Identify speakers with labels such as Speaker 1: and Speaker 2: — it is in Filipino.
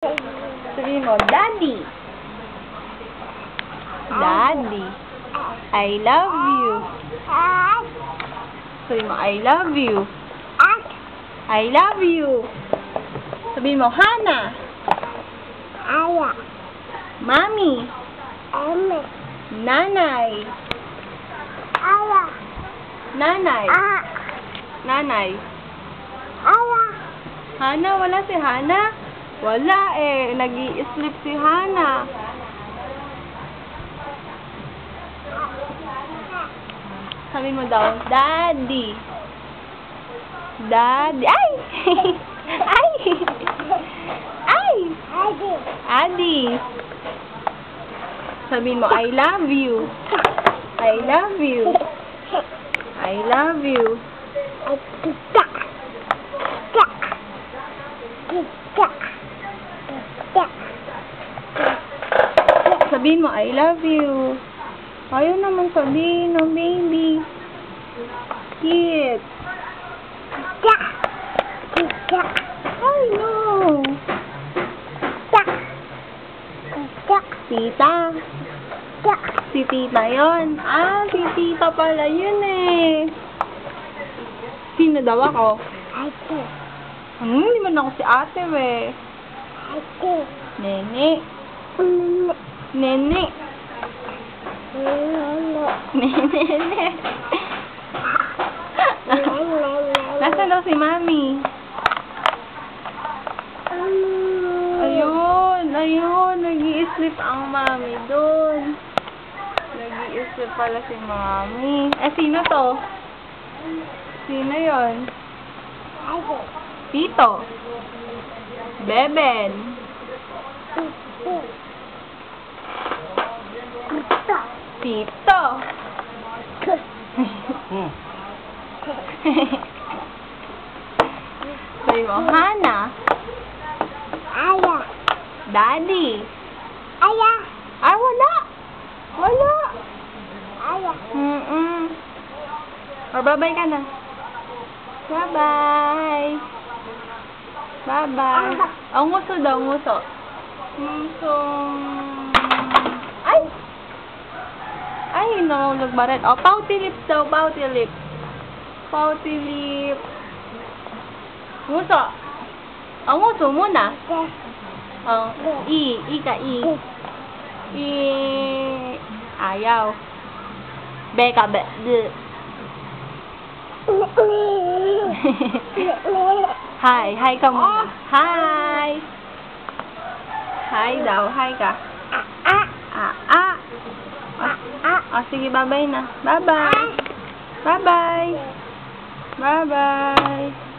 Speaker 1: Sabihin mo, Daddy. Daddy. I love you. Sabihin mo, I love you. I love you. Sabihin mo, Hana. Mommy. Nanay. Nanay. Nanay. Hana, wala si Hana? Wala eh. Nag-i-sleep si Hana. Sabi mo daw, Daddy. Daddy. Ay! Ay! Ay! Adi. Sabihin mo, I love you. I love you. I love you. Sabihin mo, I love you. Ayaw naman sabihin, no, baby. Cute. Ay, no. Tita. Si tita yon. Ah, si tita pala yun eh. Sino daw ako? Hindi man ako si ate, we. Nene. Nene. Nene. Nasaan daw si Mami? Ayun. Nag-i-sleep ang Mami doon. Nag-i-sleep pala si Mami. Eh, sino to? Sino yon? Tito. Beben. Tito. Sabi mo, Hana. Daddy. Ay, wala. Wala. Or bye-bye ka na. Bye-bye. Bye-bye. Oh, nguso daw, nguso. Nguso. Ay! Ay, nahulog ba rin? Oh, pouty lips daw, pouty lips. Pouty lips. Nguso. Oh, nguso muna. Oh, I ka, I. Ayaw. Be ka, be. Hi ka muna. Hi. Hi daw, hi ka. Oh, sige, bye-bye na. Bye-bye. Bye-bye. Bye-bye.